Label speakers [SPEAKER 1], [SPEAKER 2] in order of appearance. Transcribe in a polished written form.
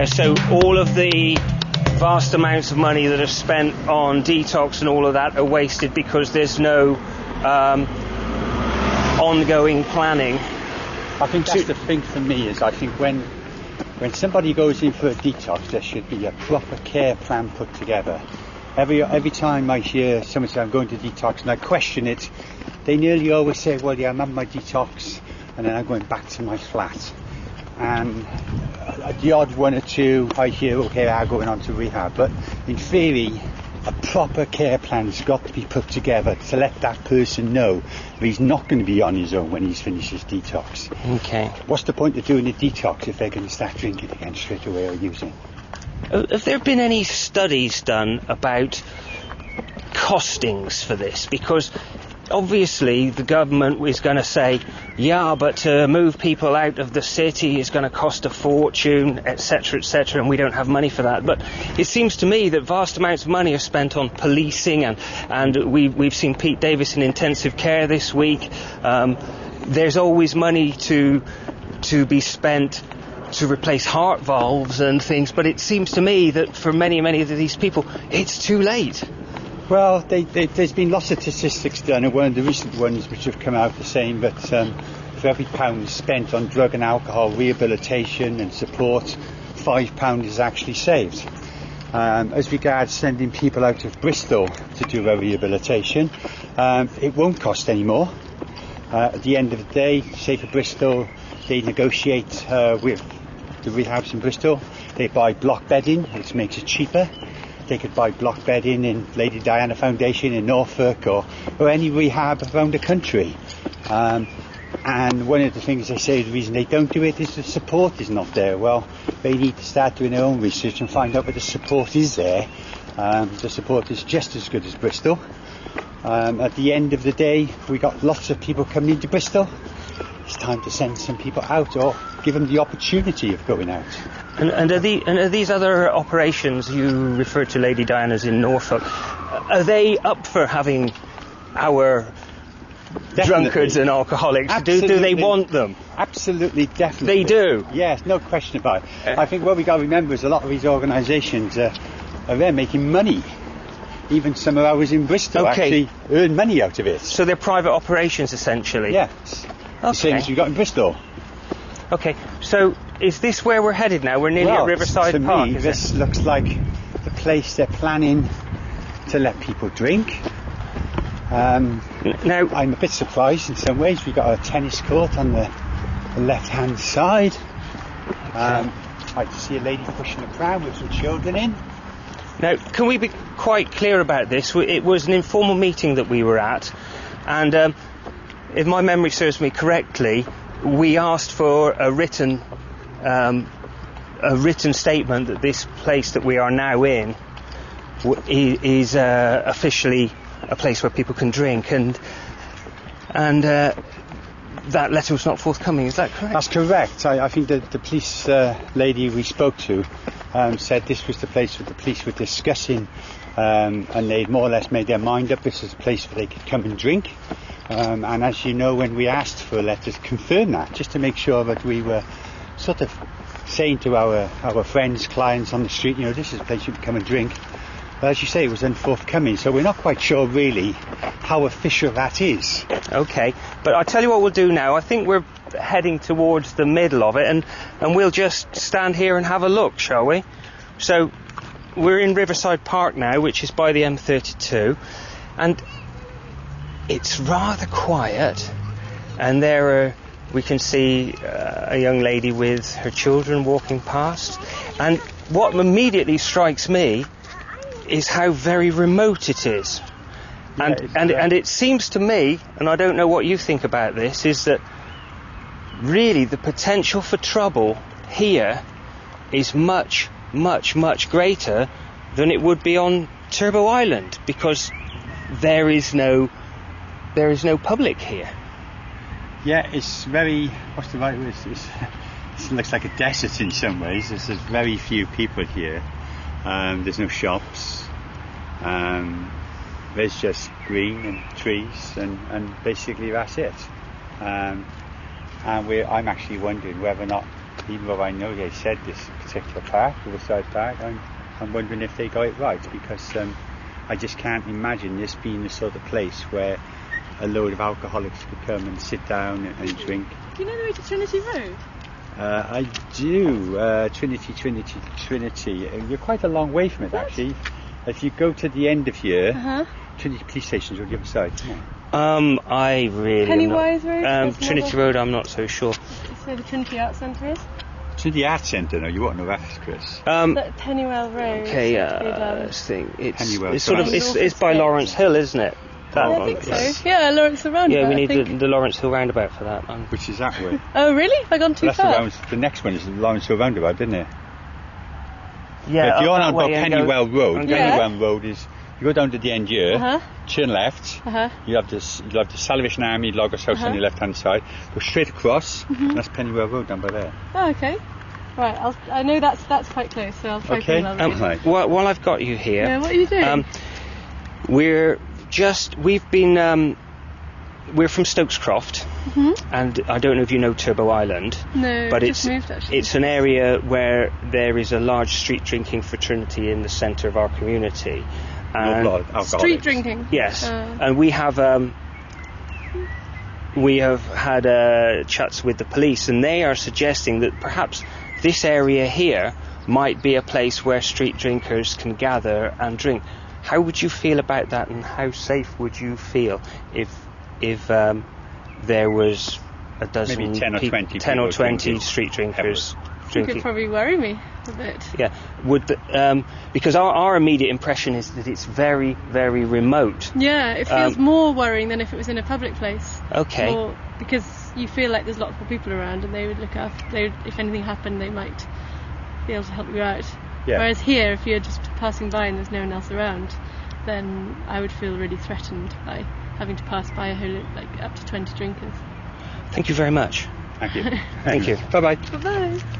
[SPEAKER 1] So all of the vast amounts of money that are spent on detox and all of that are wasted because there's no ongoing planning.
[SPEAKER 2] I think that's the thing for me, is I think when somebody goes in for a detox, there should be a proper care plan put together. Every time I hear someone say I'm going to detox and I question it, they nearly always say, well, yeah, I'm having my detox and then I'm going back to my flat. And the odd one or two I hear, okay, I'm going on to rehab. But in theory, a proper care plan's got to be put together to let that person know that he's not going to be on his own when he's finished his detox.
[SPEAKER 1] Okay.
[SPEAKER 2] What's the point of doing a detox if they're going to start drinking again straight away or using?
[SPEAKER 1] Have there been any studies done about costings for this? Because obviously the government is going to say, yeah, but to move people out of the city is going to cost a fortune, etc., and we don't have money for that. But it seems to me that vast amounts of money are spent on policing, and we've seen Pete Davis in intensive care this week. There's always money to be spent to replace heart valves and things, but it seems to me that for many of these people it's too late.
[SPEAKER 2] Well, there's been lots of statistics done, and one of the recent ones which have come out the same, but for every £1 spent on drug and alcohol rehabilitation and support, £5 is actually saved. As regards sending people out of Bristol to do their rehabilitation, it won't cost any more. At the end of the day, say for Bristol, they negotiate with the rehabs in Bristol. They buy block bedding, which makes it cheaper. They could buy block bedding in Lady Diana Foundation in Norfolk or any rehab around the country. And one of the things they say, the reason they don't do it is the support is not there. Well, they need to start doing their own research and find out where the support is there. The support is just as good as Bristol. At the end of the day, we got lots of people coming into Bristol. It's time to send some people out or give them the opportunity of going out.
[SPEAKER 1] And are these other operations you referred to, Lady Diana's in Norfolk, are they up for having our drunkards and alcoholics? Do they want them?
[SPEAKER 2] Absolutely, definitely.
[SPEAKER 1] They do?
[SPEAKER 2] Yes, no question about it. I think what we got to remember is a lot of these organisations are there making money. Even some of ours in Bristol actually earn money out of it.
[SPEAKER 1] So they're private operations, essentially?
[SPEAKER 2] Yes. The same as we've got in Bristol.
[SPEAKER 1] Okay, so is this where we're headed now? We're nearly at Riverside Park,
[SPEAKER 2] is this looks like the place they're planning to let people drink. Now, I'm a bit surprised in some ways. We've got a tennis court on the left-hand side. I see a lady pushing a pram with some children in.
[SPEAKER 1] Now, can we be quite clear about this? It was an informal meeting that we were at, and if my memory serves me correctly, we asked for a written statement that this place that we are now in is officially a place where people can drink, and that letter was not forthcoming. Is that correct?
[SPEAKER 2] That's correct. I think that the police lady we spoke to said this was the place where the police were discussing, and they'd more or less made their mind up. This is a place where they could come and drink. And as you know, when we asked for a letter to confirm that, just to make sure that we were sort of saying to our friends, clients on the street, you know, this is a place you can come and drink. But as you say, it was unforthcoming, so we're not quite sure really how official that is.
[SPEAKER 1] Okay, but I'll tell you what we'll do now. I think we're heading towards the middle of it, and we'll just stand here and have a look, shall we? So we're in Riverside Park now, which is by the M32, and it's rather quiet, and we can see a young lady with her children walking past, and what immediately strikes me is how very remote it is. And it seems to me, and I don't know what you think about this, is that really the potential for trouble here is much, much, much greater than it would be on Turbo Island, because there is no public here.
[SPEAKER 2] Yeah, it's very, what's the right word? It looks like a desert in some ways. There's very few people here. There's no shops. There's just green and trees, and basically that's it. And I'm actually wondering whether or not even though I know they said this particular park, Riverside Park, I'm wondering if they got it right, because I just can't imagine this being the sort of place where a load of alcoholics could come and sit down and drink.
[SPEAKER 3] Do you know the way to Trinity Road?
[SPEAKER 2] I do. Trinity. You're quite a long way from it, actually. If you go to the end of here, Trinity Police Station's on the other side.
[SPEAKER 1] I really
[SPEAKER 3] Pennywise Road?
[SPEAKER 1] Trinity Road, I'm not so sure.
[SPEAKER 3] That's where the Trinity Arts Centre is?
[SPEAKER 2] Trinity Arts Centre? No, you won't know that, Chris.
[SPEAKER 3] Pennywell Road.
[SPEAKER 1] Okay, let's think.
[SPEAKER 2] Pennywell
[SPEAKER 1] It's sort of it's by Lawrence Hill, isn't it?
[SPEAKER 3] I think so. Yeah, Lawrence Hill roundabout.
[SPEAKER 1] Yeah, we need the Lawrence Hill roundabout for that.
[SPEAKER 2] Which is that way.
[SPEAKER 3] Oh, really? Have I gone too far?
[SPEAKER 2] The next one is the Lawrence Hill roundabout, isn't it?
[SPEAKER 1] Yeah.
[SPEAKER 2] But if you're on about Pennywell Road,
[SPEAKER 1] Pennywell
[SPEAKER 2] Road is, you go down to the end here, turn left, you have the Salvation Army Logos House on your left hand side, go straight across, and that's Pennywell Road down by there.
[SPEAKER 3] Oh, okay. Right, I know that's quite close, so I'll try Pennywell Road.
[SPEAKER 1] While I've got you here,
[SPEAKER 3] yeah, what are you doing?
[SPEAKER 1] We're from Stokes Croft, and I don't know if you know Turbo Island.
[SPEAKER 3] No,
[SPEAKER 1] but
[SPEAKER 3] just moved, actually.
[SPEAKER 1] It's an area where there is a large street drinking fraternity in the centre of our community. And
[SPEAKER 3] street drinking?
[SPEAKER 1] Yes, and we have had chats with the police, and they are suggesting that perhaps this area here might be a place where street drinkers can gather and drink. How would you feel about that, and how safe would you feel if there was a dozen,
[SPEAKER 2] maybe 10 or 20
[SPEAKER 1] street drinkers drinking?
[SPEAKER 3] It could probably worry me a bit.
[SPEAKER 1] Yeah, because our immediate impression is that it's very, very remote.
[SPEAKER 3] Yeah, it feels more worrying than if it was in a public place.
[SPEAKER 1] Okay.
[SPEAKER 3] Because you feel like there's lots more people around, and they would look after. If anything happened, they might be able to help you out. Yeah. Whereas here, if you're just passing by and there's no one else around, then I would feel really threatened by having to pass by up to 20 drinkers.
[SPEAKER 1] Thank you very much.
[SPEAKER 2] Thank you.
[SPEAKER 1] Thank you.
[SPEAKER 2] Bye-bye.
[SPEAKER 3] Bye-bye.